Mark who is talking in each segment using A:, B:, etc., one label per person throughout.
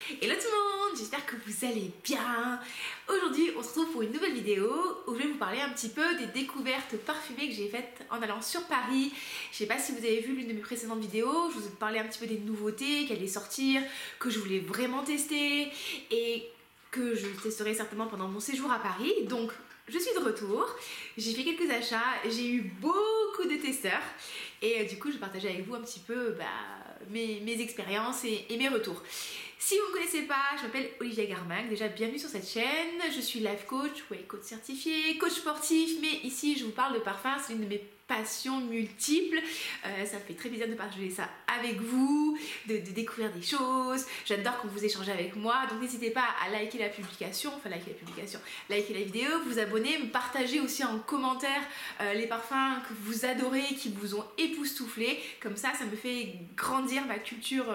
A: Hello tout le monde, j'espère que vous allez bien. Aujourd'hui on se retrouve pour une nouvelle vidéo où je vais vous parler un petit peu des découvertes parfumées que j'ai faites en allant sur Paris. Je sais pas si vous avez vu l'une de mes précédentes vidéos, je vous ai parlé un petit peu des nouveautés qui allaient sortir, que je voulais vraiment tester et que je testerai certainement pendant mon séjour à Paris. Donc je suis de retour, j'ai fait quelques achats, j'ai eu beaucoup de testeurs et du coup je vais partager avec vous un petit peu mes expériences et mes retours. Si vous ne me connaissez pas, je m'appelle Olivia Garmac, déjà bienvenue sur cette chaîne, je suis life coach, coach certifié, coach sportif, mais ici je vous parle de parfum, c'est une de mes passions multiples, ça me fait très plaisir de partager ça avec vous, de découvrir des choses, j'adore quand vous échangez avec moi, donc n'hésitez pas à liker la publication, liker la vidéo, vous abonner, me partager aussi en commentaire les parfums que vous adorez, qui vous ont époustouflé, comme ça me fait grandir ma culture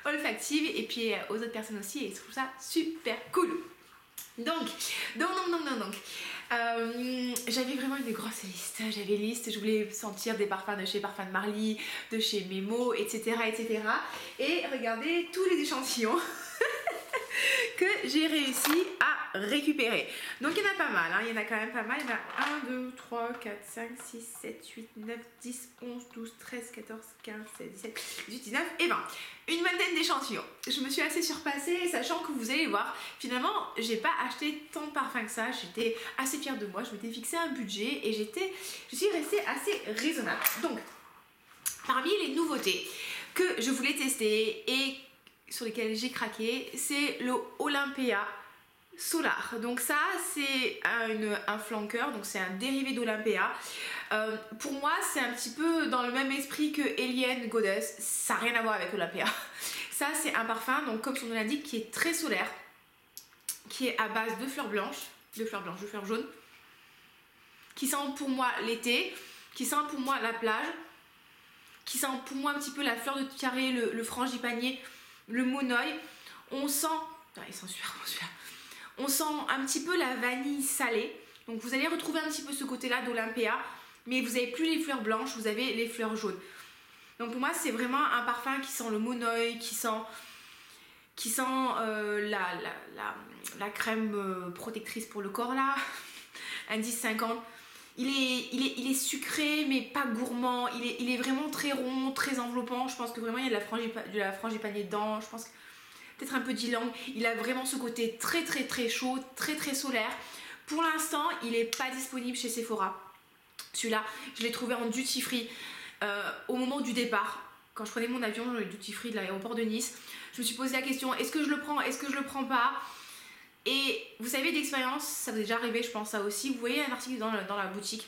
A: olfactive et puis aux autres personnes aussi, et je trouve ça super cool. Donc, j'avais vraiment une grosse liste. J'avais une liste, je voulais sentir des parfums de chez Parfums de Marly, de chez Memo, etc. Et regardez tous les échantillons que j'ai réussi à récupérer. Donc il y en a pas mal, il y en a quand même pas mal. Il y en a 1, 2, 3, 4, 5, 6, 7, 8, 9, 10, 11, 12, 13, 14, 15, 16, 17, 18, 19 et 20. Une vingtaine d'échantillons. Je me suis assez surpassée, sachant que vous allez voir, finalement, j'ai pas acheté tant de parfums que ça. J'étais assez fière de moi, je m'étais fixé un budget et je suis restée assez raisonnable. Donc, parmi les nouveautés que je voulais tester et sur lesquels j'ai craqué, c'est le Olympea Solar. Donc ça c'est un flanqueur, donc c'est un dérivé d'Olympea. Pour moi c'est un petit peu dans le même esprit que Alien Goddess, ça n'a rien à voir avec Olympea. Ça c'est un parfum, donc comme son nom l'indique, qui est très solaire, qui est à base de fleurs blanches, de fleurs jaunes, qui sent pour moi l'été, qui sent pour moi la plage, qui sent pour moi un petit peu la fleur de carré, le frangipanier, le monoeil. On sent, il sent super bon celui-là. On sent un petit peu la vanille salée. Donc vous allez retrouver un petit peu ce côté-là d'Olympea, mais vous n'avez plus les fleurs blanches, vous avez les fleurs jaunes. Donc pour moi c'est vraiment un parfum qui sent le monoeil, qui sent la crème protectrice pour le corps là, indice 50. Il est sucré mais pas gourmand, il est vraiment très rond, très enveloppant. Je pense que vraiment il y a de la frangipanier dedans, je pense que peut-être un peu d'ylang. Il a vraiment ce côté très chaud, très solaire. Pour l'instant il n'est pas disponible chez Sephora. Celui-là je l'ai trouvé en duty free au moment du départ. Quand je prenais mon avion dans le duty free de l'aéroport de Nice, je me suis posé la question, est-ce que je le prends, est-ce que je le prends pas? Et vous savez d'expérience, ça vous est déjà arrivé je pense ça aussi, vous voyez un article dans la boutique,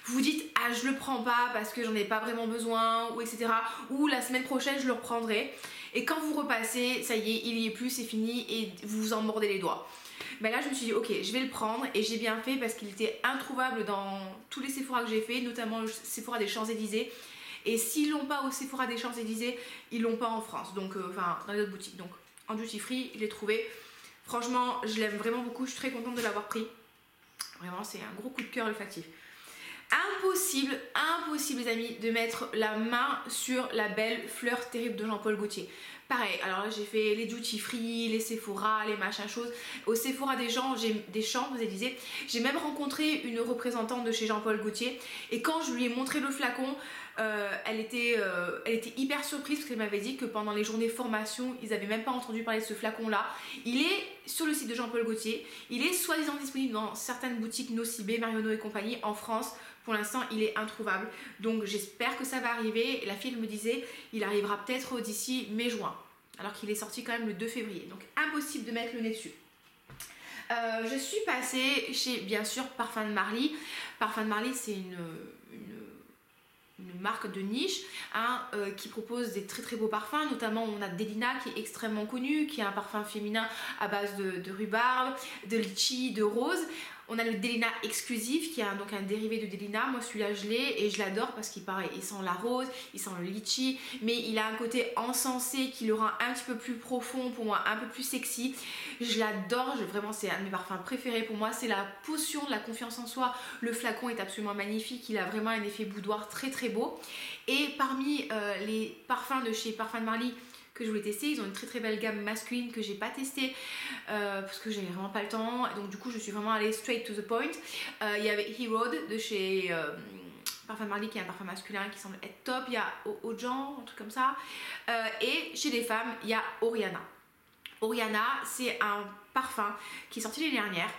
A: vous vous dites ah je le prends pas parce que j'en ai pas vraiment besoin ou etc, ou la semaine prochaine je le reprendrai, et quand vous repassez ça y est il y est plus, c'est fini et vous vous en mordez les doigts. Mais là je me suis dit ok je vais le prendre, et j'ai bien fait parce qu'il était introuvable dans tous les Sephora que j'ai fait, notamment le Sephora des Champs-Élysées, et s'ils l'ont pas au Sephora des Champs-Élysées ils l'ont pas en France, donc enfin dans les autres boutiques. Donc en duty free je l'ai trouvé. Franchement, je l'aime vraiment beaucoup, je suis très contente de l'avoir pris. Vraiment, c'est un gros coup de cœur olfactif. Impossible les amis, de mettre la main sur la belle fleur terrible de Jean-Paul Gaultier. Pareil, alors là j'ai fait les duty free, les Sephora, les machins choses. Au Sephora des Champs, vous Élysées, j'ai même rencontré une représentante de chez Jean-Paul Gaultier. Et quand je lui ai montré le flacon, elle était hyper surprise parce qu'elle m'avait dit que pendant les journées formation, ils n'avaient même pas entendu parler de ce flacon là. Il est sur le site de Jean-Paul Gaultier, il est soi-disant disponible dans certaines boutiques Nocibé, Marionneau et compagnie en France. Pour l'instant il est introuvable, donc j'espère que ça va arriver. La fille me disait il arrivera peut-être d'ici mai-juin, alors qu'il est sorti quand même le 2 février, donc impossible de mettre le nez dessus. Je suis passée chez bien sûr Parfums de Marly. Parfums de Marly c'est une marque de niche qui propose des très beaux parfums. Notamment on a Delina qui est extrêmement connu, qui est un parfum féminin à base de rhubarbe, de litchi, de rose. On a le Delina exclusif qui est donc un dérivé de Delina. Moi celui-là je l'ai et je l'adore parce qu'il paraît, il sent la rose, il sent le litchi, mais il a un côté encensé qui le rend un petit peu plus profond, pour moi un peu plus sexy. Je l'adore, vraiment c'est un de mes parfums préférés pour moi, c'est la potion de la confiance en soi. Le flacon est absolument magnifique, il a vraiment un effet boudoir très beau. Et parmi les parfums de chez Parfums de Marly que je voulais tester. Ils ont une très très belle gamme masculine que j'ai pas testée parce que j'avais vraiment pas le temps. Donc du coup je suis vraiment allée straight to the point. Il y avait Hero de chez Parfum Marly qui est un parfum masculin qui semble être top. Il y a Ojan, un truc comme ça. Et chez les femmes il y a Oriana. Oriana c'est un parfum qui est sorti l'année dernière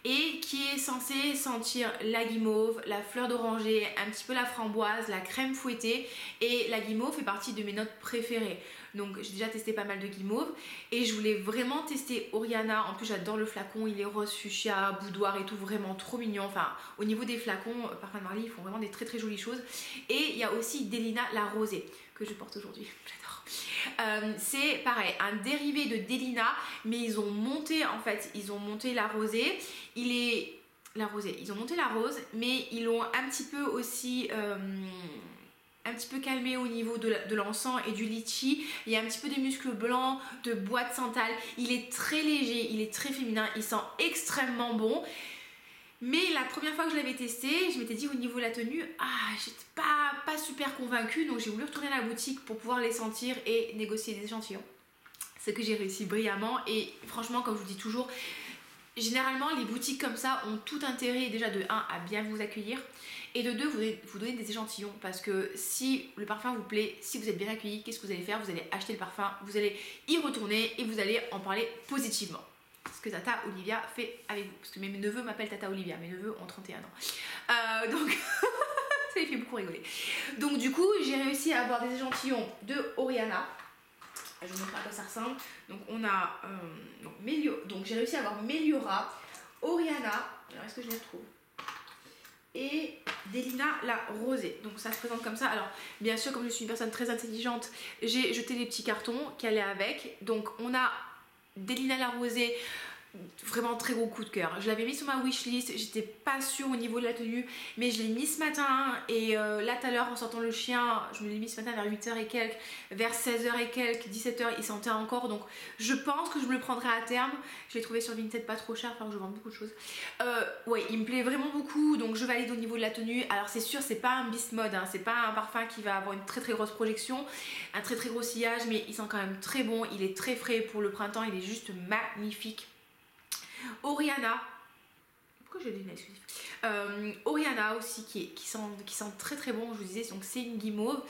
A: et qui est censé sentir la guimauve, la fleur d'oranger, un petit peu la framboise, la crème fouettée, et la guimauve fait partie de mes notes préférées. Donc j'ai déjà testé pas mal de guimauve et je voulais vraiment tester Oriana. En plus j'adore le flacon, il est rose fuchsia, boudoir et tout, vraiment trop mignon. Enfin au niveau des flacons, Parfum Marly ils font vraiment des très très jolies choses. Et il y a aussi Delina la rosée que je porte aujourd'hui, j'adore. C'est pareil, un dérivé de Delina, mais ils ont monté en fait, ils ont monté la rosée. Ils ont monté la rose, mais ils l'ont un petit peu aussi un petit peu calmé au niveau de l'encens et du litchi. Il y a un petit peu des muscles blancs, de bois de santal. Il est très léger, il est très féminin, il sent extrêmement bon. Mais la première fois que je l'avais testé, je m'étais dit au niveau de la tenue, j'étais pas super convaincue, donc j'ai voulu retourner à la boutique pour pouvoir les sentir et négocier des échantillons. Ce que j'ai réussi brillamment et franchement, comme je vous dis toujours, généralement les boutiques comme ça ont tout intérêt déjà de 1 à bien vous accueillir et de 2 vous donner des échantillons parce que si le parfum vous plaît, si vous êtes bien accueilli, qu'est-ce que vous allez faire? Vous allez acheter le parfum, vous allez y retourner et vous allez en parler positivement. Ce que Tata Olivia fait avec vous. Parce que mes neveux m'appellent Tata Olivia, mes neveux ont 31 ans. Donc ça les fait beaucoup rigoler. Donc du coup j'ai réussi à avoir des échantillons de Oriana. Je vous montre à quoi ça ressemble. Donc on a donc j'ai réussi à avoir Meliora, Oriana, alors est-ce que je les retrouve, et Delina la rosée. Donc ça se présente comme ça. Alors bien sûr comme je suis une personne très intelligente, j'ai jeté les petits cartons qui allaient avec. Donc on a Delina la rosée, vraiment très gros coup de cœur. Je l'avais mis sur ma wishlist, j'étais pas sûre au niveau de la tenue, mais je l'ai mis ce matin et là tout à l'heure en sortant le chien, je me l'ai mis ce matin vers 8h et quelques, vers 16h et quelques, 17h, il sentait encore, donc je pense que je me le prendrai à terme. Je l'ai trouvé sur Vinted pas trop cher, enfin je vends beaucoup de choses. Ouais, il me plaît vraiment beaucoup, donc je valide au niveau de la tenue. Alors c'est sûr, c'est pas un beast mode, hein, c'est pas un parfum qui va avoir une très très grosse projection, un très très gros sillage, mais il sent quand même très bon, il est très frais pour le printemps, il est juste magnifique. Oriana, pourquoi j'ai dit excusez. Oriana aussi qui sent très très bon, je vous disais, donc c'est une guimauve.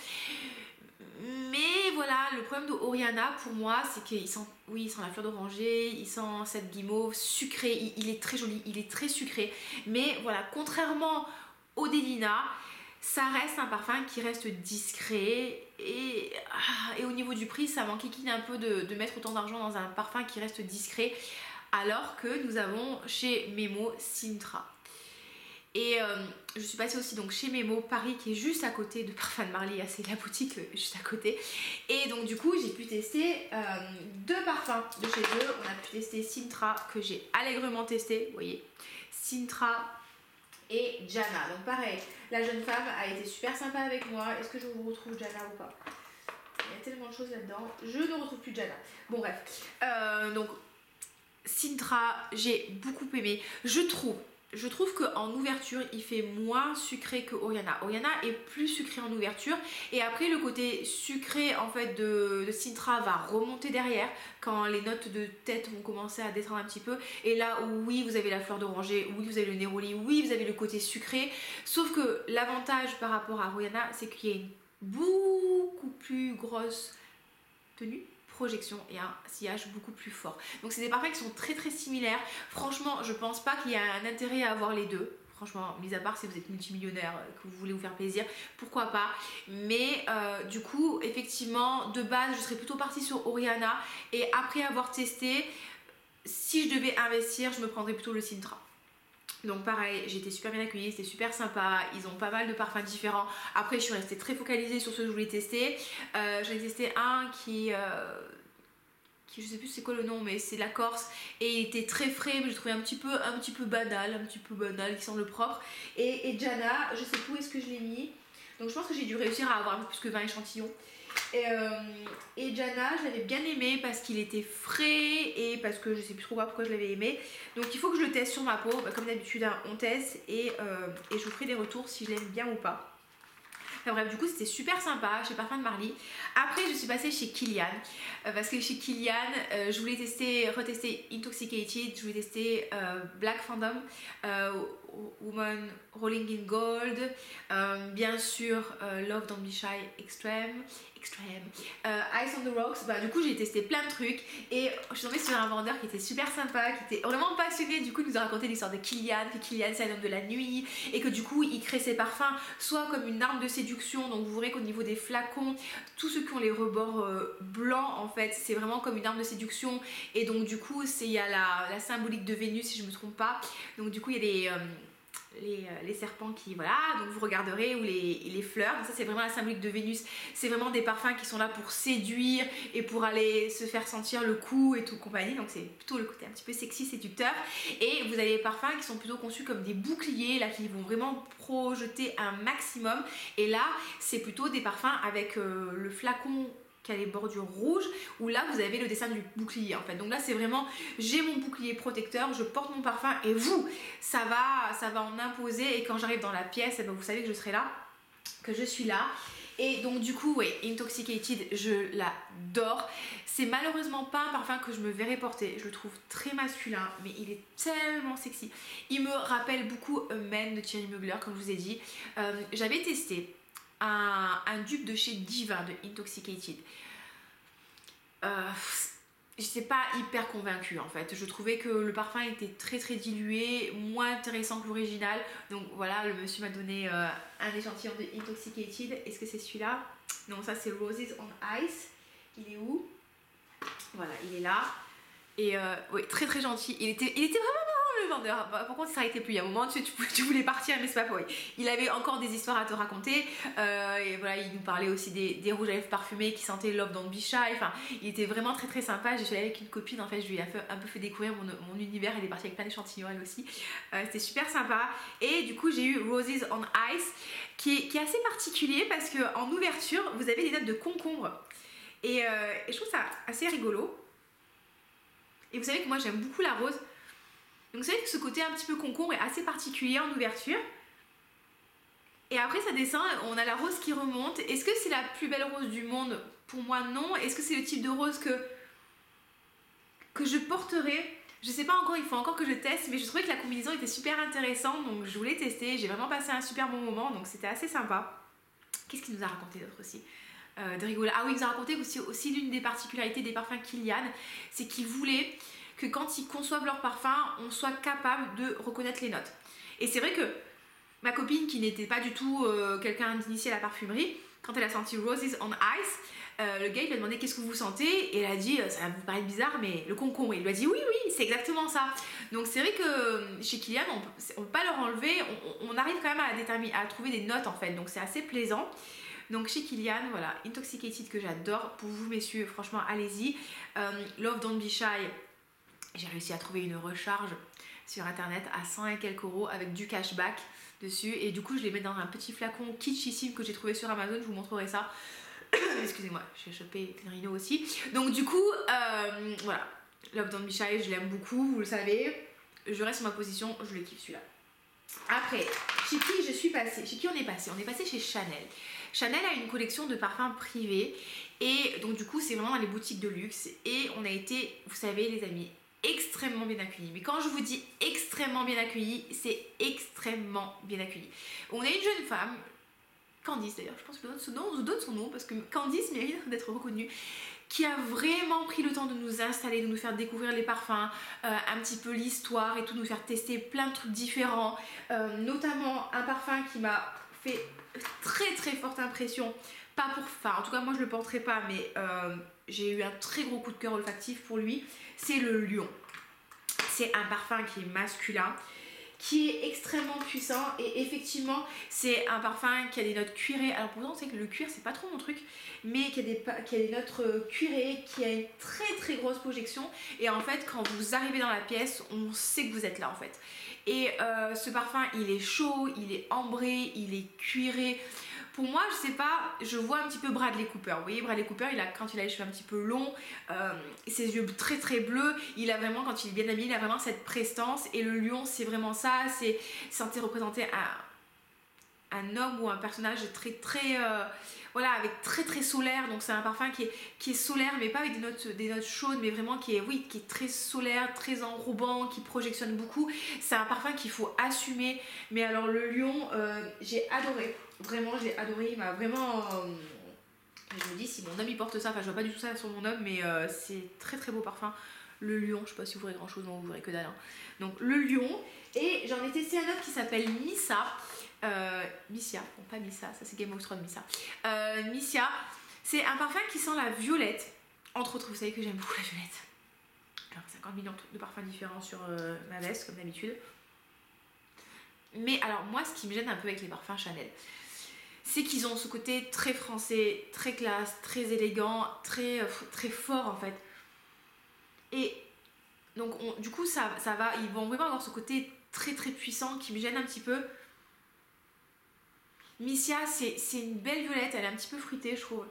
A: Mais voilà, le problème de Oriana pour moi, c'est qu'il sent, oui, il sent la fleur d'oranger, il sent cette guimauve sucrée, il est très joli, il est très sucré. Mais voilà, contrairement au Delina, ça reste un parfum qui reste discret et au niveau du prix, ça m'enquiquine un peu de mettre autant d'argent dans un parfum qui reste discret. Alors que nous avons chez Memo Sintra. Et je suis passée aussi donc chez Memo Paris qui est juste à côté de Parfum Marly, c'est la boutique juste à côté. Et donc du coup j'ai pu tester 2 parfums de chez eux. On a pu tester Sintra que j'ai allègrement testé, vous voyez, Sintra et Jana. Donc pareil, la jeune femme a été super sympa avec moi. Est-ce que je vous retrouve Jana ou pas? Il y a tellement de choses là-dedans. Je ne retrouve plus Jana. Bon bref, donc Sintra, j'ai beaucoup aimé. Je trouve qu'en ouverture, il fait moins sucré que Oriana. Oriana est plus sucré en ouverture. Et après, le côté sucré en fait de Sintra va remonter derrière quand les notes de tête vont commencer à descendre un petit peu. Et là, oui, vous avez la fleur d'oranger, oui, vous avez le néroli, oui, vous avez le côté sucré. Sauf que l'avantage par rapport à Oriana, c'est qu'il y a une beaucoup plus grosse tenue, projection et un sillage beaucoup plus fort. Donc c'est des parfums qui sont très très similaires. Franchement, je pense pas qu'il y a un intérêt à avoir les deux. Franchement, mis à part si vous êtes multimillionnaire, que vous voulez vous faire plaisir, pourquoi pas. Mais du coup, effectivement, de base, je serais plutôt partie sur Oriana. Et après avoir testé, si je devais investir, je me prendrais plutôt le Sintra. Donc pareil, j'ai été super bien accueillie, c'était super sympa, ils ont pas mal de parfums différents. Après je suis restée très focalisée sur ceux que je voulais tester. J'en ai testé un qui je sais plus c'est quoi le nom, mais c'est de la Corse et il était très frais, mais j'ai trouvé un petit peu banal, qui semble propre. Et Jana, je sais plus où est-ce que je l'ai mis, donc je pense que j'ai dû réussir à avoir un peu plus que 20 échantillons. Et Jana, je l'avais bien aimé parce qu'il était frais et parce que je sais plus trop pourquoi je l'avais aimé. Donc il faut que je le teste sur ma peau, comme d'habitude hein, on teste et je vous ferai des retours si je l'aime bien ou pas. Enfin, bref, du coup c'était super sympa chez Parfum de Marly. Après je suis passée chez Kilian parce que chez Kilian je voulais retester Intoxicated, je voulais tester Black Phantom, Woman Rolling in Gold, bien sûr Love Don't Be Shy Extreme, Ice on the Rocks. Du coup j'ai testé plein de trucs et je suis tombée sur un vendeur qui était super sympa, qui était vraiment passionné. Du coup il nous a raconté l'histoire de Kilian, que Kilian c'est un homme de la nuit et que du coup il crée ses parfums soit comme une arme de séduction. Donc vous verrez qu'au niveau des flacons, tous ceux qui ont les rebords blancs en fait, c'est vraiment comme une arme de séduction. Et donc du coup il y a la symbolique de Vénus si je me trompe pas. Donc du coup il y a les serpents qui, voilà, donc vous regarderez, ou les fleurs. Donc ça c'est vraiment la symbolique de Vénus. C'est vraiment des parfums qui sont là pour séduire et pour aller se faire sentir le coup et tout compagnie. Donc c'est plutôt le côté un petit peu sexy, séducteur. Et vous avez les parfums qui sont plutôt conçus comme des boucliers, là, qui vont vraiment projeter un maximum. Et là c'est plutôt des parfums avec le flacon qui a les bordures rouges, où là vous avez le dessin du bouclier en fait. Donc là c'est vraiment, j'ai mon bouclier protecteur, je porte mon parfum et vous, ça va en imposer. Et quand j'arrive dans la pièce, vous savez que je serai là, que je suis là. Et donc du coup ouais, Intoxicated, je l'adore. C'est malheureusement pas un parfum que je me verrais porter, je le trouve très masculin, mais il est tellement sexy. Il me rappelle beaucoup Men de Thierry Mugler, comme je vous ai dit. J'avais testé un dupe de chez Diva de Intoxicated. J'étais pas hyper convaincue en fait. Je trouvais que le parfum était très très dilué, moins intéressant que l'original. Donc voilà, le monsieur m'a donné un échantillon de Intoxicated. Est-ce que c'est celui-là? Non, ça c'est Roses on Ice. Il est où? Voilà, il est là. Et oui, très très gentil. Il était vraiment marrant le vendeur. Par contre, il s'arrêtait plus. Il y a un moment, tu voulais partir, mais c'est pas pour lui. Il avait encore des histoires à te raconter. Et voilà, il nous parlait aussi des rouges à lèvres parfumés qui sentaient Love Don't Be Shy. Enfin, il était vraiment très très sympa. Je suis allée avec une copine. En fait, je lui ai un peu fait découvrir mon univers. Elle est partie avec plein d'échantillons elle aussi. C'était super sympa. Et du coup, j'ai eu Roses on Ice qui est assez particulier parce qu'en ouverture, vous avez des notes de concombre. Et je trouve ça assez rigolo. Et vous savez que moi j'aime beaucoup la rose. Donc vous savez que ce côté un petit peu concombre est assez particulier en ouverture. Et après ça descend, on a la rose qui remonte. Est-ce que c'est la plus belle rose du monde? Pour moi non. Est-ce que c'est le type de rose que je porterai? Je sais pas encore, il faut encore que je teste. Mais je trouvais que la combinaison était super intéressante. Donc je voulais tester. J'ai vraiment passé un super bon moment. Donc c'était assez sympa. Qu'est-ce qu'il nous a raconté d'autre aussi de rigoler? Ah oui, il nous a raconté aussi l'une des particularités des parfums Kilian, c'est qu'ils voulaient que quand ils conçoivent leurs parfums, on soit capable de reconnaître les notes. Et c'est vrai que ma copine, qui n'était pas du tout quelqu'un d'initié à la parfumerie, quand elle a senti Roses on Ice, le gars il lui a demandé qu'est-ce que vous sentez, et elle a dit ça va vous paraître bizarre mais le concombre. Il lui a dit oui c'est exactement ça. Donc c'est vrai que chez Kilian on peut pas leur enlever, on arrive quand même à trouver des notes en fait, donc c'est assez plaisant. Donc chez Kilian, voilà, Intoxicated que j'adore. Pour vous messieurs, franchement allez-y. Love Don't Be Shy, j'ai réussi à trouver une recharge sur internet à 100 et quelques euros avec du cashback dessus. Et du coup je les mets dans un petit flacon kitschissime que j'ai trouvé sur Amazon, je vous montrerai ça. Excusez-moi, j'ai chopé une rhino aussi. Donc du coup, voilà, Love Don't Be Shy, je l'aime beaucoup, vous le savez. Je reste sur ma position, je le kiffe celui-là. Après, chez qui je suis passée? Chez qui on est passé? On est passé chez Chanel. Chanel a une collection de parfums privés et donc du coup c'est vraiment dans les boutiques de luxe et on a été, vous savez les amis, extrêmement bien accueillis. Mais quand je vous dis extrêmement bien accueillis, c'est extrêmement bien accueillis. On a une jeune femme, Candice d'ailleurs, je pense que je donne son nom parce que Candice mérite d'être reconnue, qui a vraiment pris le temps de nous installer, de nous faire découvrir les parfums, un petit peu l'histoire et tout, nous faire tester plein de trucs différents, notamment un parfum qui m'a fait très très forte impression, pas pour, enfin en tout cas moi je le porterai pas, mais j'ai eu un très gros coup de cœur olfactif pour lui, c'est le Lion. C'est un parfum qui est masculin, qui est extrêmement puissant et effectivement c'est un parfum qui a des notes cuirées. Alors pourtant on sait que le cuir c'est pas trop mon truc, mais qui a des notes cuirées, qui a une très très grosse projection et en fait quand vous arrivez dans la pièce on sait que vous êtes là en fait. Et ce parfum il est chaud, il est ambré, il est cuiré. Pour moi, je sais pas, je vois un petit peu Bradley Cooper. Vous voyez, Bradley Cooper, quand il a les cheveux un petit peu longs, ses yeux très très bleus, il a vraiment, quand il est bien habillé, il a vraiment cette prestance. Et le Lion, c'est vraiment ça, c'est censé représenter un homme ou un personnage très voilà, avec très solaire. Donc c'est un parfum qui est solaire, mais pas avec des notes chaudes, mais vraiment qui est très solaire, très enrobant, qui projectionne beaucoup. C'est un parfum qu'il faut assumer. Mais alors le lion, j'ai adoré. Vraiment, j'ai adoré. Il m'a vraiment... je me dis, si mon homme il porte ça, enfin je vois pas du tout ça sur mon homme, mais c'est très beau parfum. Le lion, je sais pas si vous verrez grand chose, non, vous verrez que dalle. Hein. Donc le lion. Et j'en ai testé un autre qui s'appelle Missa. Missia, bon pas Missa, ça c'est Game of Thrones Missa. Missia, c'est un parfum qui sent la violette. Entre autres, vous savez que j'aime beaucoup la violette. Alors 50 millions de parfums différents sur ma veste, comme d'habitude. Mais alors moi, ce qui me gêne un peu avec les parfums Chanel, c'est qu'ils ont ce côté très français, très classe, très élégant, très fort en fait. Et donc du coup ça va, ils vont vraiment avoir ce côté très puissant qui me gêne un petit peu. Missia, c'est une belle violette, elle est un petit peu fruitée je trouve.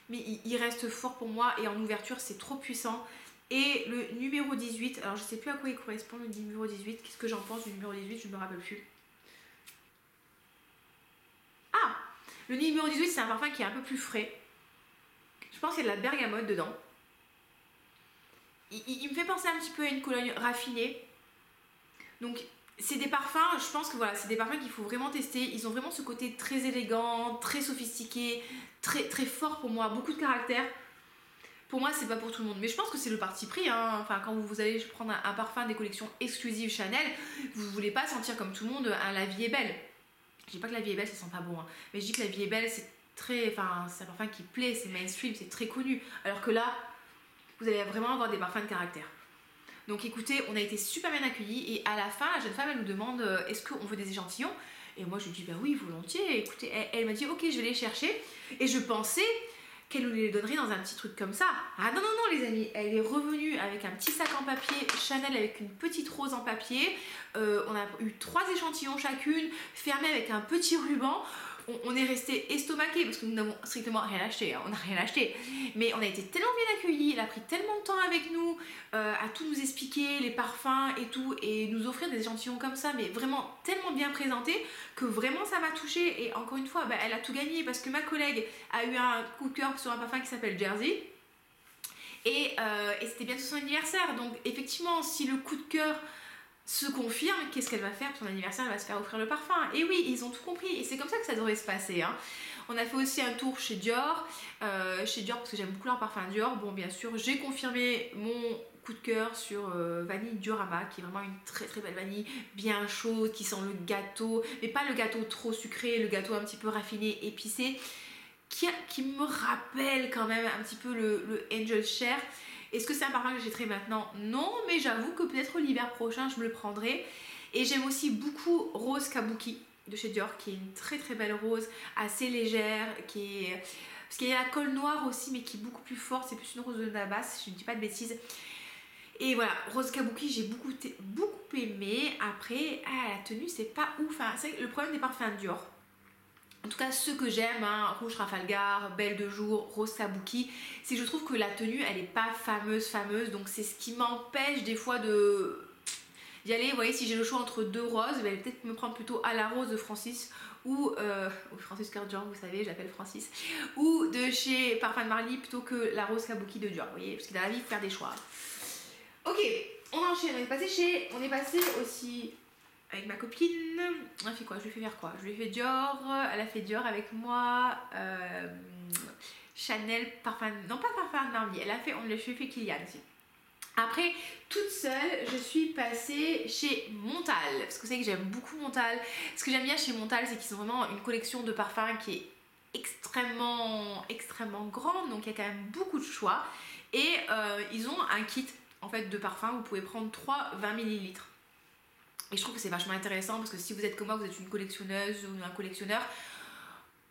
A: Mais il reste fort pour moi et en ouverture c'est trop puissant. Et le numéro 18, alors je sais plus à quoi il correspond le numéro 18, qu'est-ce que j'en pense du numéro 18, je me rappelle plus. Ah, le numéro 18 c'est un parfum qui est un peu plus frais. Je pense qu'il y a de la bergamote dedans. Il me fait penser un petit peu à une Cologne raffinée. Donc c'est des parfums, je pense que voilà, c'est des parfums qu'il faut vraiment tester. Ils ont vraiment ce côté très élégant, très sophistiqué, très fort pour moi, beaucoup de caractère. Pour moi, c'est pas pour tout le monde, mais je pense que c'est le parti pris. Hein. Enfin, quand vous allez prendre un parfum des collections exclusives Chanel, vous voulez pas sentir comme tout le monde La Vie est belle. Je dis pas que La Vie est belle, ça sent pas bon, hein. Mais je dis que La Vie est belle, c'est c'est un parfum qui plaît, c'est mainstream, c'est très connu. Alors que là, vous allez vraiment avoir des parfums de caractère. Donc écoutez, on a été super bien accueillis et à la fin, la jeune femme elle nous demande est-ce qu'on veut des échantillons. Et moi je lui dis ben oui, volontiers. Écoutez, elle m'a dit ok, je vais les chercher. Et je pensais qu'elle nous les donnerait dans un petit truc comme ça. Ah non les amis, elle est revenue avec un petit sac en papier Chanel avec une petite rose en papier. On a eu 3 échantillons chacune, fermés avec un petit ruban. On est resté estomaqués parce que nous n'avons strictement rien acheté, hein. On n'a rien acheté, mais on a été tellement bien accueillis, elle a pris tellement de temps avec nous à tout nous expliquer, les parfums et tout, et nous offrir des échantillons comme ça, mais vraiment tellement bien présentés que vraiment ça m'a touchée. Et encore une fois, bah, elle a tout gagné parce que ma collègue a eu un coup de cœur sur un parfum qui s'appelle Jersey et c'était bientôt son anniversaire, donc effectivement si le coup de cœur se confirme, qu'est-ce qu'elle va faire pour son anniversaire? Elle va se faire offrir le parfum. Et oui, ils ont tout compris. Et c'est comme ça que ça devrait se passer. Hein. On a fait aussi un tour chez Dior. Parce que j'aime beaucoup leur parfum Dior. Bon, bien sûr, j'ai confirmé mon coup de cœur sur Vanille Diorama, qui est vraiment une très belle vanille, bien chaude, qui sent le gâteau. Mais pas le gâteau trop sucré, le gâteau un petit peu raffiné, épicé. Qui me rappelle quand même un petit peu le Angel Share. Est-ce que c'est un parfum que j'achèterai maintenant? Non, mais j'avoue que peut-être l'hiver prochain, je me le prendrai. Et j'aime aussi beaucoup Rose Kabuki de chez Dior, qui est une très belle rose, assez légère, parce qu'il y a la colle noire aussi, mais qui est beaucoup plus forte. C'est plus une rose de Nabas, je ne dis pas de bêtises. Et voilà, Rose Kabuki, j'ai beaucoup aimé. Après, la tenue, c'est pas ouf. Enfin, c'est le problème des parfums Dior. En tout cas, ceux que j'aime, hein, Rouge Trafalgar, Belle de Jour, Rose Kabuki, c'est que je trouve que la tenue, elle n'est pas fameuse. Donc c'est ce qui m'empêche des fois d'y aller. Vous voyez, si j'ai le choix entre 2 roses, je vais peut-être me prendre plutôt à la rose de Francis ou Francis Kurkdjian, vous savez, je l'appelle Francis, ou de chez Parfum de Marly plutôt que la Rose Kabuki de Dior. Vous voyez, parce que dans la vie, il faut faire des choix. Ok, on enchaîne. On est passé aussi avec ma copine. On a fait quoi? Je lui ai fait faire quoi? Je lui ai fait Dior. Elle a fait Dior avec moi. Chanel, parfum. Non, pas parfum de Marly. Je lui ai fait Kilian aussi. Après, toute seule, je suis passée chez Montal. Parce que vous savez que j'aime beaucoup Montal. Ce que j'aime bien chez Montal, c'est qu'ils ont vraiment une collection de parfums qui est extrêmement grande. Donc il y a quand même beaucoup de choix. Et ils ont un kit en fait de parfums. Vous pouvez prendre 3 20 ml. Et je trouve que c'est vachement intéressant parce que si vous êtes comme moi, vous êtes une collectionneuse ou un collectionneur,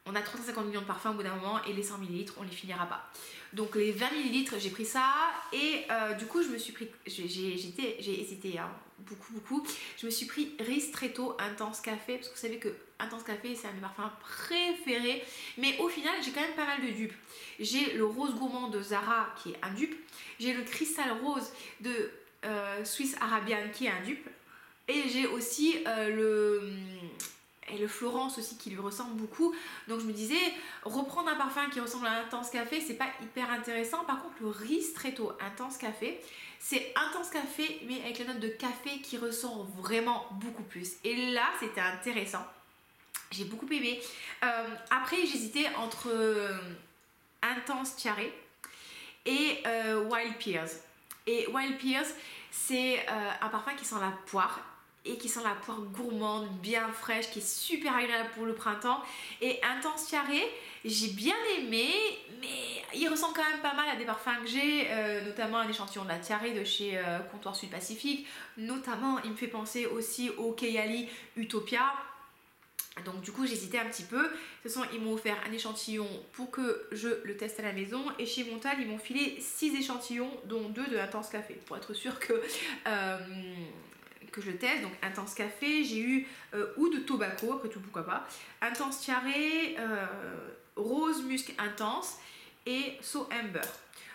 A: on a 350 millions de parfums au bout d'un moment et les 100 ml, on les finira pas. Donc les 20 ml, j'ai pris ça et du coup, je me suis pris, j'ai hésité hein, beaucoup. Je me suis pris Ristretto Intense Café parce que vous savez que Intense Café, c'est un de mes parfums préférés. Mais au final, j'ai quand même pas mal de dupes. J'ai le Rose Gourmand de Zara qui est un dupe. J'ai le Cristal Rose de Swiss Arabian qui est un dupe. Et j'ai aussi et le Florence aussi qui lui ressemble beaucoup. Donc je me disais, reprendre un parfum qui ressemble à Intense Café, c'est pas hyper intéressant. Par contre, le Ristretto Intense Café, c'est Intense Café, mais avec la note de café qui ressort vraiment beaucoup plus. Et là, c'était intéressant. J'ai beaucoup aimé. Après, j'hésitais entre Intense Cherry et Wild Pears. Et Wild Pears, c'est un parfum qui sent la poire et qui sent la poire gourmande, bien fraîche, qui est super agréable pour le printemps. Et Intense Cherry, j'ai bien aimé, mais il ressemble quand même pas mal à des parfums que j'ai, notamment un échantillon de la Cherry de chez Comptoir Sud Pacifique. Notamment, il me fait penser aussi au Kayali Utopia. Donc du coup j'hésitais un petit peu. De toute façon ils m'ont offert un échantillon pour que je le teste à la maison. Et chez Montal ils m'ont filé 6 échantillons, dont 2 de Intense Café, pour être sûr que je le teste. Donc Intense Café, j'ai eu Oud Tobacco, après tout pourquoi pas, Intense Cherry, Rose Musc Intense et So Amber.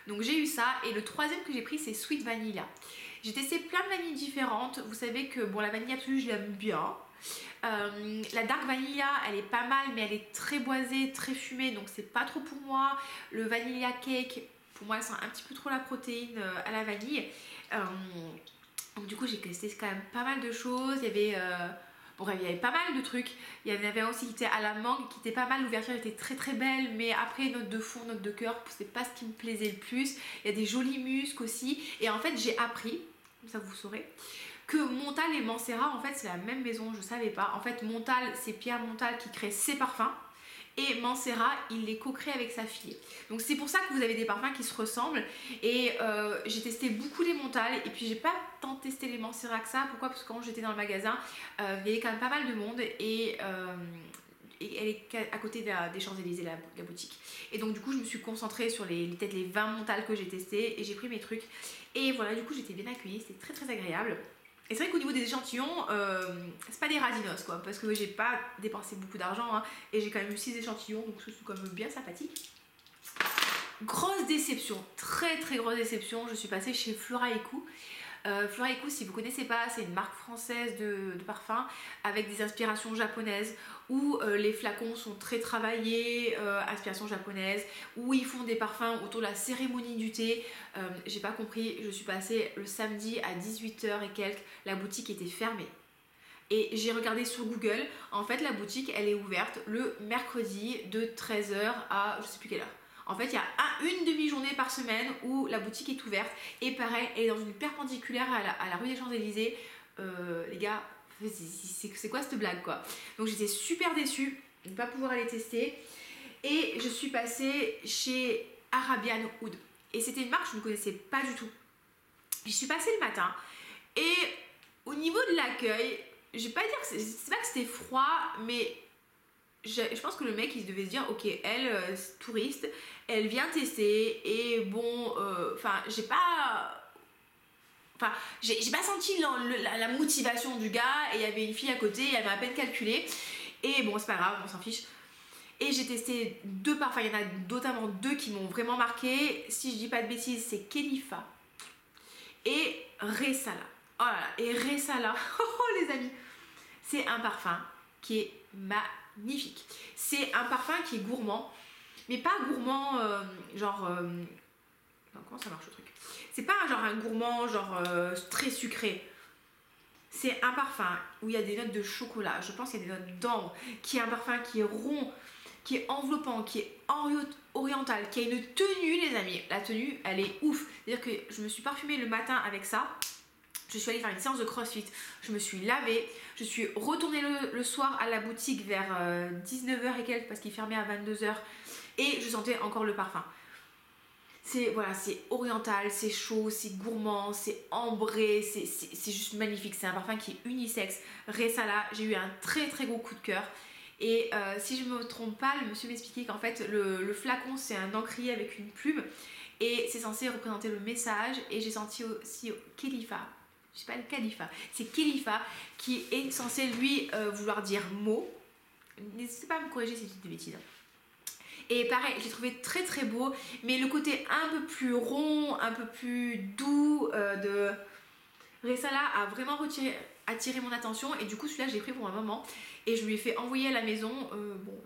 A: Donc j'ai eu ça. Et le troisième que j'ai pris c'est Sweet Vanilla. J'ai testé plein de vanilles différentes. Vous savez que bon, la vanille absolue je l'aime bien. La Dark Vanilla elle est pas mal, mais elle est très boisée, très fumée, donc c'est pas trop pour moi. Le Vanilla Cake, pour moi elle sent un petit peu trop la protéine à la vanille. Donc du coup j'ai testé quand même pas mal de choses. Il y avait pas mal de trucs. Il y en avait aussi qui était à la mangue, qui était pas mal. L'ouverture était très très belle, mais après note de fond, note de cœur, c'est pas ce qui me plaisait le plus. Il y a des jolis muscs aussi. Et en fait j'ai appris, comme ça vous saurez, que Montal et Mancera en fait c'est la même maison. Je savais pas. En fait Montal, c'est Pierre Montal qui crée ses parfums. Et Mancera, il les co-crée avec sa fille. Donc c'est pour ça que vous avez des parfums qui se ressemblent. Et j'ai testé beaucoup les Montal. Et puis j'ai pas tant testé les Mancera que ça. Pourquoi? Parce que quand j'étais dans le magasin, il y avait quand même pas mal de monde. Et elle est à côté des Champs-Élysées, la boutique. Et donc du coup je me suis concentrée sur peut-être les 20 Montal que j'ai testés. Et j'ai pris mes trucs. Et voilà, du coup j'étais bien accueillie. C'était très très agréable. Et c'est vrai qu'au niveau des échantillons, c'est pas des radinos quoi, parce que j'ai pas dépensé beaucoup d'argent hein, et j'ai quand même eu 6 échantillons, donc c'est quand même bien sympathique. Grosse déception, très très grosse déception, je suis passée chez Flora Eco. Flora Eco, si vous connaissez pas, c'est une marque française de parfums avec des inspirations japonaises où les flacons sont très travaillés, inspiration japonaise, où ils font des parfums autour de la cérémonie du thé. J'ai pas compris, je suis passée le samedi à 18h et quelques, la boutique était fermée. Et j'ai regardé sur Google, en fait la boutique elle est ouverte le mercredi de 13h à je sais plus quelle heure. En fait, il y a une demi-journée par semaine où la boutique est ouverte. Et pareil, elle est dans une perpendiculaire à la rue des Champs-Élysées. Les gars, c'est quoi cette blague quoi? Donc j'étais super déçue de ne pas pouvoir aller tester. Et je suis passée chez Arabian Oud. Et c'était une marque que je ne connaissais pas du tout. J'y suis passée le matin. Et au niveau de l'accueil, je vais pas dire que c'est pas que c'était froid, mais je pense que le mec il devait se dire ok elle touriste elle vient tester et bon j'ai pas senti la motivation du gars. Et il y avait une fille à côté, elle m'a à peine calculé et bon c'est pas grave, on s'en fiche. Et j'ai testé 2 parfums, il y en a notamment 2 qui m'ont vraiment marqué, si je dis pas de bêtises c'est Kelifa et Resala. Oh là là, et Resala oh les amis, c'est un parfum qui est magnifique. C'est un parfum qui est gourmand, mais pas gourmand comment ça marche le truc? C'est pas un gourmand très sucré. C'est un parfum où il y a des notes de chocolat, je pense qu'il y a des notes d'ambre, qui est un parfum qui est rond, qui est enveloppant, qui est oriental, qui a une tenue les amis. La tenue elle est ouf. C'est-à-dire que je me suis parfumée le matin avec ça. Je suis allée faire une séance de crossfit, je me suis lavée, je suis retournée le soir à la boutique vers 19h et quelques parce qu'il fermait à 22h et je sentais encore le parfum. C'est oriental, c'est chaud, c'est gourmand, c'est ambré, c'est juste magnifique. C'est un parfum qui est unisexe. Resala, j'ai eu un très très gros coup de cœur. Et si je ne me trompe pas, le monsieur m'expliquait qu'en fait le flacon c'est un encrier avec une plume et c'est censé représenter le message. Et j'ai senti aussi Kelifa. Je sais pas le Khalifa, c'est Kelifa qui est censé lui vouloir dire mot. N'hésitez pas à me corriger si je dis des bêtises. Et pareil, je l'ai trouvé très très beau, mais le côté un peu plus rond, un peu plus doux de Resala a vraiment retiré attiré mon attention et du coup celui-là j'ai pris pour ma maman et je lui ai fait envoyer à la maison. Bon,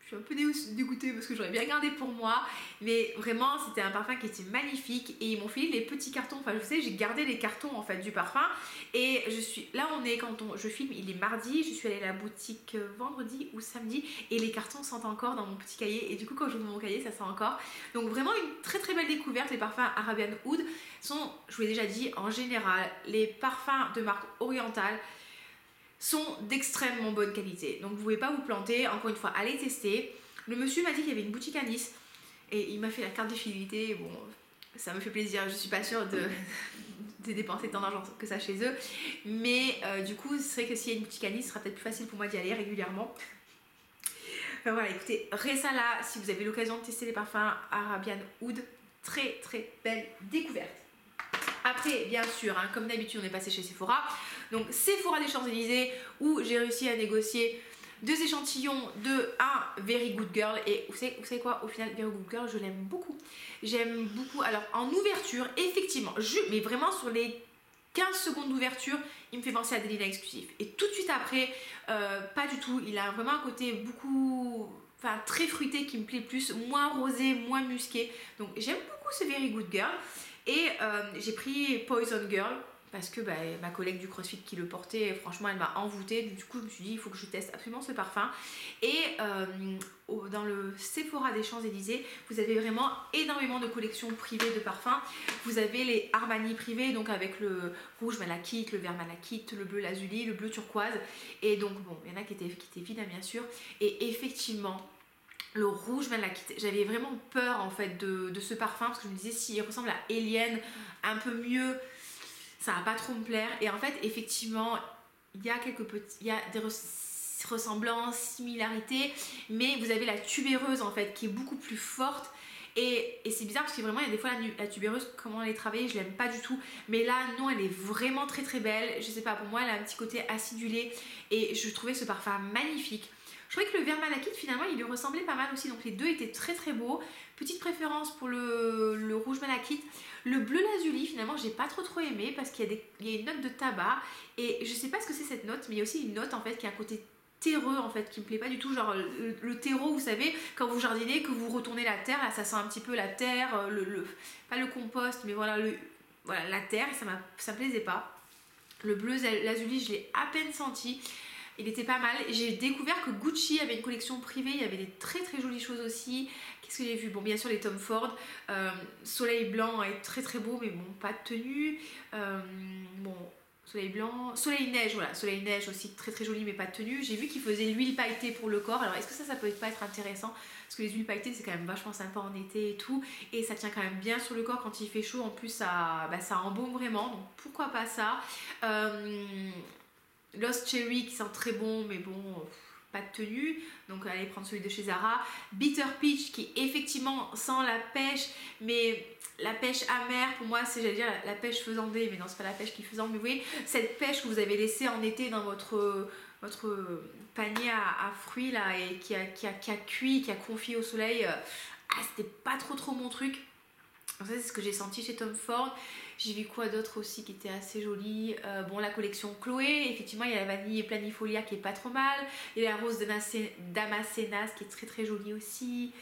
A: je suis un peu dégoûtée parce que j'aurais bien gardé pour moi, mais vraiment c'était un parfum qui était magnifique et ils m'ont filé les petits cartons. Enfin, je sais, j'ai gardé les cartons en fait du parfum et là on est je filme, il est mardi, je suis allée à la boutique vendredi ou samedi et les cartons sentent encore dans mon petit cahier et du coup quand j'ouvre mon cahier ça sent encore. Donc vraiment une très très belle découverte. Les parfums Arabian Oud sont, je vous l'ai déjà dit, en général les parfums de marque orientale sont d'extrêmement bonne qualité. Donc vous ne pouvez pas vous planter, encore une fois, allez tester. Le monsieur m'a dit qu'il y avait une boutique à Nice et il m'a fait la carte de fidélité. Bon, ça me fait plaisir, je suis pas sûre de dépenser tant d'argent que ça chez eux. Mais du coup, c'est vrai que s'il y a une boutique à Nice, ce sera peut-être plus facile pour moi d'y aller régulièrement. Enfin voilà, écoutez, Ressala, si vous avez l'occasion de tester les parfums Arabian Oud, très très belle découverte. Après, bien sûr, hein, comme d'habitude, on est passé chez Sephora. Donc, Sephora des Champs-Élysées, où j'ai réussi à négocier 2 échantillons de un Very Good Girl. Et vous savez quoi, au final, Very Good Girl, je l'aime beaucoup. J'aime beaucoup. Alors, en ouverture, effectivement, mais vraiment sur les 15 secondes d'ouverture, il me fait penser à Delina Exclusif. Et tout de suite après, pas du tout. Il a vraiment un côté beaucoup... Enfin, très fruité qui me plaît plus, moins rosé, moins musqué. Donc, j'aime beaucoup ce Very Good Girl. Et j'ai pris Poison Girl parce que ma collègue du CrossFit qui le portait, franchement elle m'a envoûtée. Du coup je me suis dit il faut que je teste absolument ce parfum. Et dans le Sephora des Champs-Élysées, vous avez vraiment énormément de collections privées de parfums. Vous avez les Armani privés, donc avec le rouge malachite, le vert malachite, le bleu lazuli, le bleu turquoise. Et donc bon, il y en a qui étaient vides bien sûr. Et effectivement, le rouge malachite, j'avais vraiment peur en fait de ce parfum parce que je me disais s'il ressemble à Alien un peu mieux, ça va pas trop me plaire. Et en fait effectivement il y a des ressemblances, similarités, mais vous avez la tubéreuse en fait qui est beaucoup plus forte. Et c'est bizarre parce que vraiment il y a des fois la tubéreuse, comment elle est travaillée, je l'aime pas du tout, mais là non, elle est vraiment très très belle. Je sais pas, pour moi elle a un petit côté acidulé et je trouvais ce parfum magnifique. Je trouvais que le vert malachite finalement il lui ressemblait pas mal aussi, donc les deux étaient très très beaux. Petite préférence pour le rouge malachite. Le bleu lazuli finalement j'ai pas trop aimé parce qu'il y a une note de tabac et je sais pas ce que c'est cette note, mais il y a aussi une note en fait qui a un côté terreux en fait qui me plaît pas du tout, genre le terreau, vous savez quand vous jardinez, que vous retournez la terre, là ça sent un petit peu la terre, pas le compost mais voilà, la terre, et ça me plaisait pas. Le bleu lazuli je l'ai à peine senti, il était pas mal. J'ai découvert que Gucci avait une collection privée, il y avait des très très jolies choses aussi. Qu'est-ce que j'ai vu? Bon, bien sûr les Tom Ford, Soleil Blanc est très très beau mais bon, pas de tenue. Bon, Soleil Blanc, Soleil Neige, voilà, Soleil Neige aussi très très joli mais pas de tenue. J'ai vu qu'il faisait l'huile pailletée pour le corps, alors est-ce que ça peut pas être intéressant? Parce que les huiles pailletées c'est quand même vachement sympa en été et tout, et ça tient quand même bien sur le corps quand il fait chaud, en plus ça embaume vraiment, donc pourquoi pas ça. Lost Cherry qui sent très bon mais bon, pas de tenue, donc allez prendre celui de chez Zara. Bitter Peach qui effectivement sent la pêche, mais la pêche amère pour moi c'est, j'allais dire, la pêche faisandée, mais non c'est pas la pêche qui faisande, mais vous voyez cette pêche que vous avez laissée en été dans votre panier à fruits là et qui a cuit, qui a confié au soleil. C'était pas trop mon truc. Donc ça c'est ce que j'ai senti chez Tom Ford. J'ai vu quoi d'autre aussi qui était assez joli. Bon, la collection Chloé, effectivement il y a la vanille planifolia qui est pas trop mal, il y a la rose Damascenas qui est très très jolie aussi.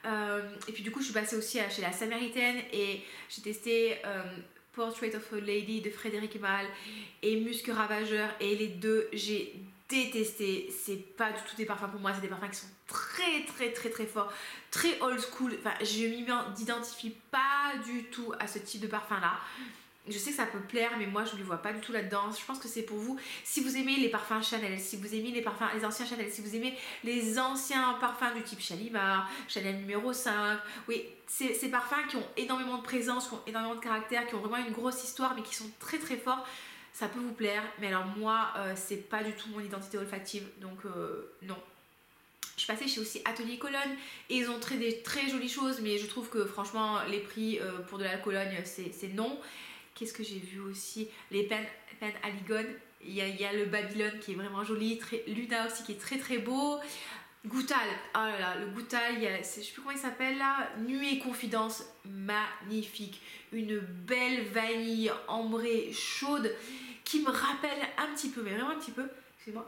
A: Et puis du coup je suis passée aussi chez la Samaritaine et j'ai testé Portrait of a Lady de Frédéric Malle et Musc Ravageur, et les deux j'ai détesté. C'est pas du tout des parfums pour moi, c'est des parfums qui sont très très très très forts, très old school. Enfin, je m'identifie pas du tout à ce type de parfum là. Je sais que ça peut plaire, mais moi je ne les vois pas du tout là-dedans. Je pense que c'est pour vous, si vous aimez les parfums Chanel, si vous aimez les anciens Chanel, si vous aimez les anciens parfums du type Shalimar, Chanel numéro 5, oui, ces parfums qui ont énormément de présence, qui ont énormément de caractère, qui ont vraiment une grosse histoire, mais qui sont très très forts, ça peut vous plaire. Mais alors moi, c'est pas du tout mon identité olfactive, donc non. Je suis passée chez aussi Atelier Cologne et ils ont des très jolies choses, mais je trouve que franchement les prix pour de la Cologne c'est non. Qu'est-ce que j'ai vu aussi? Les peines Aligon, il y a le Babylone qui est vraiment joli, Luna aussi qui est très très beau. Goutal, oh là là, le Goutal, je sais plus comment il s'appelle là, Nuit et Confidence, magnifique. Une belle vanille ambrée chaude qui me rappelle un petit peu, mais vraiment un petit peu, excusez-moi,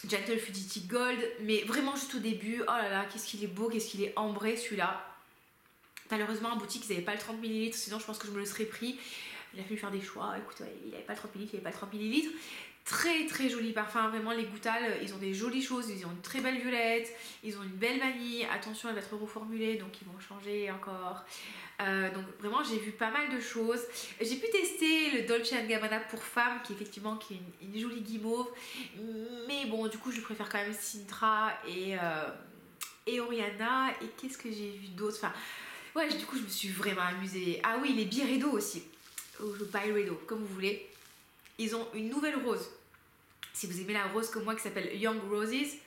A: Gentle Fudity Gold, mais vraiment juste au début. Oh là là, qu'est-ce qu'il est beau, qu'est-ce qu'il est ambré celui-là. Malheureusement en boutique ils n'avaient pas le 30 ml, sinon je pense que je me le serais pris. Il a fallu faire des choix. Écoute, ouais, il n'avait pas le 30 ml, il n'avait pas le 30 ml. Très très joli parfum, vraiment les Goutal, ils ont des jolies choses, ils ont une très belle violette, ils ont une belle vanille, attention elle va être reformulée donc ils vont changer encore. Donc vraiment j'ai vu pas mal de choses. J'ai pu tester le Dolce & Gabbana pour femmes qui effectivement qui est une jolie guimauve, mais bon du coup je préfère quand même Sintra et Oriana. Et qu'est-ce que j'ai vu d'autre, enfin ouais, du coup je me suis vraiment amusée. Ah oui, les Byredo aussi, ou Byredo comme vous voulez. Ils ont une nouvelle rose, si vous aimez la rose comme moi, qui s'appelle Young Roses.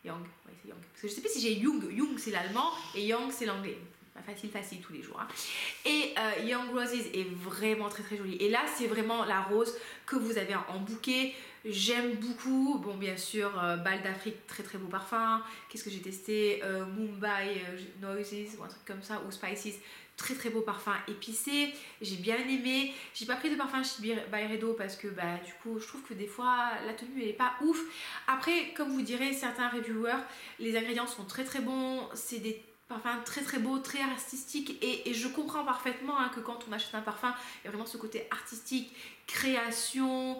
A: Young, ouais c'est Young. Parce que je sais pas si j'ai Young. Young c'est l'allemand et Young c'est l'anglais. Facile tous les jours. Hein. Et Young Roses est vraiment très très jolie. Et là c'est vraiment la rose que vous avez en bouquet. J'aime beaucoup. Bon bien sûr, Bal d'Afrique, très très beau parfum. Qu'est-ce que j'ai testé, Mumbai Noises ou un truc comme ça, ou Spices. Très très beau parfum épicé, j'ai bien aimé. J'ai pas pris de parfum chez Byredo parce que bah du coup je trouve que des fois la tenue elle est pas ouf. Après comme vous direz certains reviewers, les ingrédients sont très très bons, c'est des parfums très très beaux, très artistiques et je comprends parfaitement hein, que quand on achète un parfum, il y a vraiment ce côté artistique, création,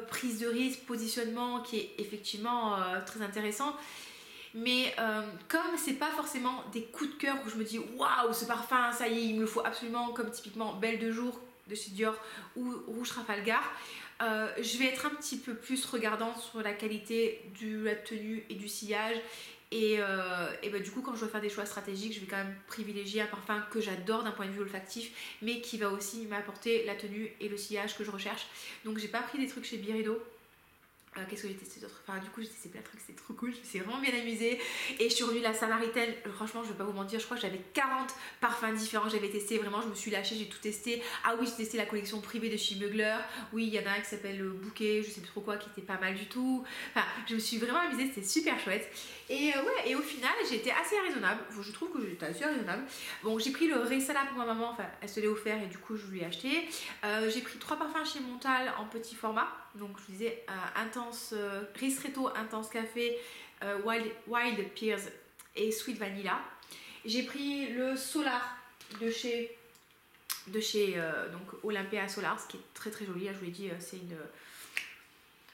A: prise de risque, positionnement qui est effectivement très intéressant. Mais comme c'est pas forcément des coups de cœur où je me dis waouh ce parfum ça y est il me le faut absolument, comme typiquement Belle de jour de chez Dior ou Rouge Trafalgar, je vais être un petit peu plus regardante sur la qualité de la tenue et du sillage. Et bah, du coup quand je dois faire des choix stratégiques je vais quand même privilégier un parfum que j'adore d'un point de vue olfactif mais qui va aussi m'apporter la tenue et le sillage que je recherche. Donc j'ai pas pris des trucs chez Byredo. Qu'est-ce que j'ai testé d'autre, enfin du coup j'ai testé plein de trucs, c'était trop cool, je me suis vraiment bien amusée. Et je suis revenue la Samaritaine, franchement je vais pas vous mentir, je crois que j'avais 40 parfums différents, j'avais testé, vraiment je me suis lâchée, j'ai tout testé. Ah oui, j'ai testé la collection privée de chez Mugler, oui il y en a un qui s'appelle Bouquet, je sais plus trop quoi, qui était pas mal du tout. Enfin je me suis vraiment amusée, c'était super chouette. Et ouais, et au final j'ai été assez raisonnable, je trouve que j'étais assez raisonnable. Bon j'ai pris le Resala pour ma maman, enfin elle se l'est offert et du coup je lui ai acheté. J'ai pris 3 parfums chez Montal en petit format, donc je vous disais Intense Ristretto, Intense Café, Wild Pears et Sweet Vanilla. J'ai pris le Solar de chez donc Olympia Solar, ce qui est très très joli, je vous l'ai dit, c'est une...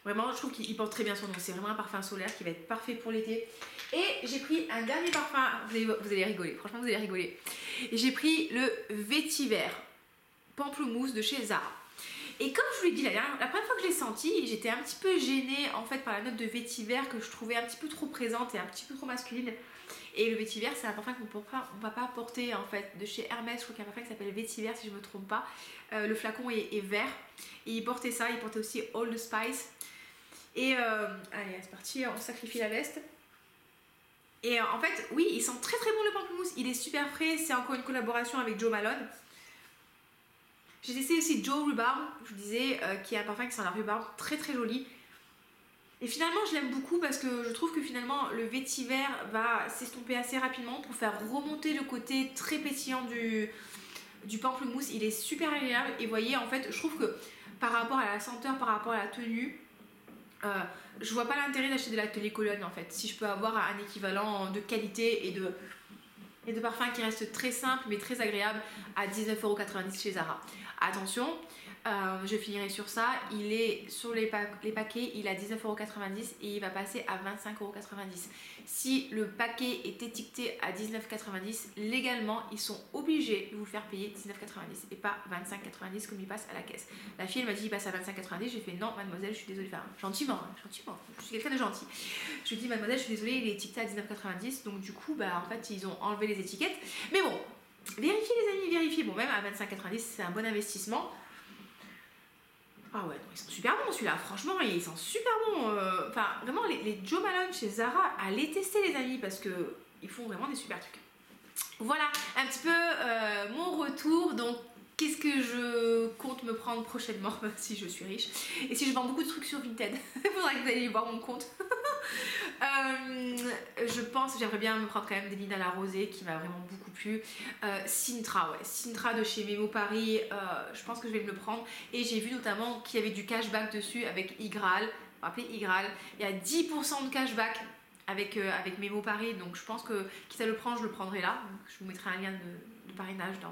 A: Vraiment, je trouve qu'il porte très bien son nom. C'est vraiment un parfum solaire qui va être parfait pour l'été. Et j'ai pris un dernier parfum. Vous allez rigoler. Franchement, vous allez rigoler. Et j'ai pris le Vétiver Pamplemousse de chez Zara. Et comme je vous l'ai dit la première fois que je l'ai senti, j'étais un petit peu gênée en fait par la note de vétiver que je trouvais un petit peu trop présente et un petit peu trop masculine. Et le vétiver c'est un parfum qu'on ne va pas porter en fait de chez Hermès. Je crois qu'il y a un parfum qui s'appelle vétiver si je ne me trompe pas. Le flacon est vert. Et il portait ça, il portait aussi Old Spice. Et allez c'est parti, on sacrifie la veste. Et en fait oui il sent très très bon le pamplemousse, il est super frais, c'est encore une collaboration avec Jo Malone. J'ai testé aussi Joe Rhubarb, je vous disais, qui est un parfum qui sent la rhubarbe, très très joli. Et finalement je l'aime beaucoup parce que je trouve que finalement le vétiver va s'estomper assez rapidement pour faire remonter le côté très pétillant du pamplemousse. Il est super agréable et vous voyez en fait je trouve que par rapport à la senteur, par rapport à la tenue, je vois pas l'intérêt d'acheter de l'atelier Cologne en fait. Si je peux avoir un équivalent de qualité et de parfum qui reste très simple mais très agréable à 19,90€ chez Zara. Attention, je finirai sur ça, il est sur les paquets, il est à 19,90€ et il va passer à 25,90€. Si le paquet est étiqueté à 19,90€, légalement ils sont obligés de vous faire payer 19,90€ et pas 25,90€ comme il passe à la caisse. La fille elle m'a dit il passe à 25,90€, j'ai fait non mademoiselle je suis désolée, enfin gentiment, je suis quelqu'un de gentil. Je lui ai dit mademoiselle je suis désolée il est étiqueté à 19,90€, donc du coup bah en fait ils ont enlevé les étiquettes. Mais bon, vérifiez les amis, vérifiez, bon même à 25,90€ c'est un bon investissement. Ah ouais, non, ils sont super bons celui-là, franchement, ils sont super bons. Enfin, vraiment, les Jo Malone chez Zara, allez tester les amis parce que ils font vraiment des super trucs. Voilà, un petit peu mon retour. Donc, qu'est-ce que je compte me prendre prochainement si je suis riche et si je vends beaucoup de trucs sur Vinted. Il faudra que vous alliez voir mon compte. Je pense que j'aimerais bien me prendre quand même des lignes à la rosée qui m'a vraiment beaucoup plu. Sintra, ouais, Sintra de chez Memo Paris, je pense que je vais me le prendre. Et j'ai vu notamment qu'il y avait du cashback dessus avec Igral. Vous vous rappelez Igral? Il y a 10% de cashback avec Memo Paris, donc je pense que quitte à le prendre, je le prendrai là. Donc, je vous mettrai un lien de parrainage dans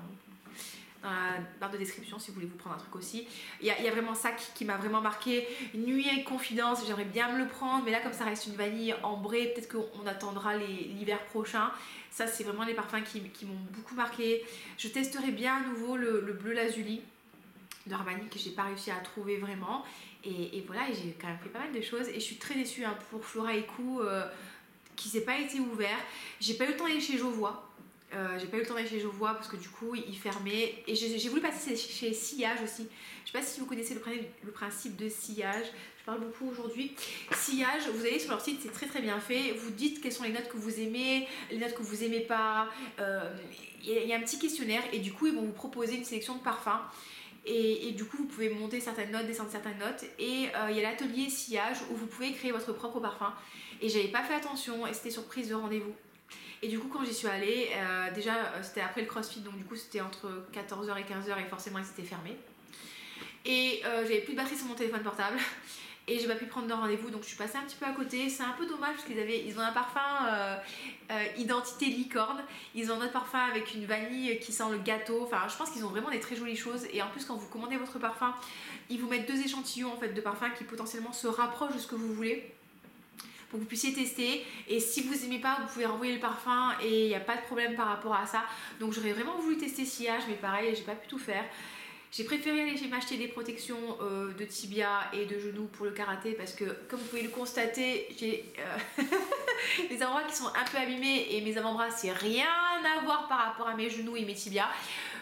A: la barre de description si vous voulez vous prendre un truc aussi. Il y a vraiment ça qui m'a vraiment marqué. Nuit et confidence, j'aimerais bien me le prendre, mais là comme ça reste une vanille ambrée, peut-être qu'on attendra l'hiver prochain. Ça c'est vraiment les parfums qui m'ont beaucoup marqué. Je testerai bien à nouveau le bleu lazuli de Armani que j'ai pas réussi à trouver vraiment. Et voilà, j'ai quand même fait pas mal de choses et je suis très déçue hein, pour Flora Eco qui s'est pas été ouvert. J'ai pas eu le temps d'aller chez Jovois. J'ai pas eu le temps d'aller chez Jovois parce que du coup il fermait et j'ai voulu passer chez Sillage aussi. Je sais pas si vous connaissez le principe de Sillage, je parle beaucoup aujourd'hui. Sillage, vous allez sur leur site, c'est très très bien fait, vous dites quelles sont les notes que vous aimez, les notes que vous aimez pas, il y a un petit questionnaire et du coup ils vont vous proposer une sélection de parfums. Et du coup vous pouvez monter certaines notes, descendre certaines notes et il y a l'atelier sillage où vous pouvez créer votre propre parfum et j'avais pas fait attention et c'était sur prise de rendez-vous et du coup quand j'y suis allée, déjà c'était après le crossfit donc du coup c'était entre 14h et 15h et forcément ils étaient fermés et j'avais plus de batterie sur mon téléphone portable et j'ai pas pu prendre de rendez-vous donc je suis passée un petit peu à côté. C'est un peu dommage parce ils ont un parfum identité licorne, ils ont un autre parfum avec une vanille qui sent le gâteau, enfin je pense qu'ils ont vraiment des très jolies choses et en plus quand vous commandez votre parfum ils vous mettent 2 échantillons en fait de parfums qui potentiellement se rapprochent de ce que vous voulez pour que vous puissiez tester et si vous aimez pas vous pouvez renvoyer le parfum et il n'y a pas de problème par rapport à ça. Donc j'aurais vraiment voulu tester Sillage mais pareil j'ai pas pu tout faire. J'ai préféré aller m'acheter des protections de tibia et de genoux pour le karaté parce que comme vous pouvez le constater, j'ai les endroits qui sont un peu abîmés et mes avant-bras c'est rien à voir par rapport à mes genoux et mes tibias.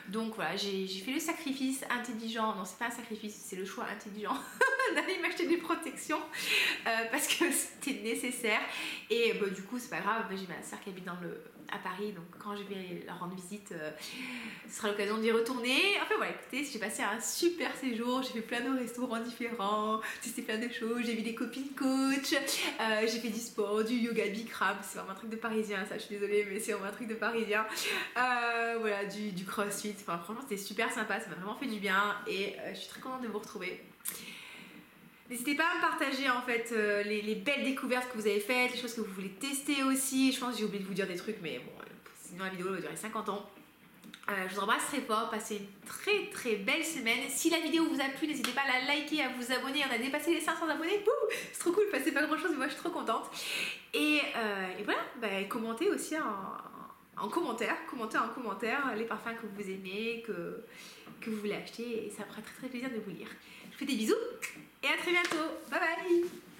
A: Donc voilà, j'ai fait le sacrifice intelligent, non c'est pas un sacrifice, c'est le choix intelligent d'aller m'acheter des protections parce que c'était nécessaire et bah, du coup c'est pas grave, j'ai ma soeur qui habite à Paris donc quand je vais leur rendre visite ce sera l'occasion d'y retourner. Enfin voilà, écoutez, j'ai passé un super séjour, j'ai fait plein de restaurants différents, testé plein de choses, j'ai vu des copines coach, j'ai fait du sport, du yoga Bikram, c'est vraiment un truc de parisien ça, je suis désolée mais c'est vraiment un truc de parisien. Voilà, du crossfit, enfin franchement c'était super sympa, ça m'a vraiment fait du bien et je suis très contente de vous retrouver. N'hésitez pas à me partager en fait les belles découvertes que vous avez faites, les choses que vous voulez tester aussi. Je pense que j'ai oublié de vous dire des trucs mais bon, sinon la vidéo va durer 50 ans. Je vous embrasse très fort, passez une très très belle semaine. Si la vidéo vous a plu, n'hésitez pas à la liker, à vous abonner. On a dépassé les 500 abonnés, c'est trop cool, c'est pas grand chose mais moi je suis trop contente. Et voilà, bah, commentez aussi en commentaire les parfums que vous aimez, que vous voulez acheter et ça me fera très très plaisir de vous lire. Je vous fais des bisous et à très bientôt, bye bye.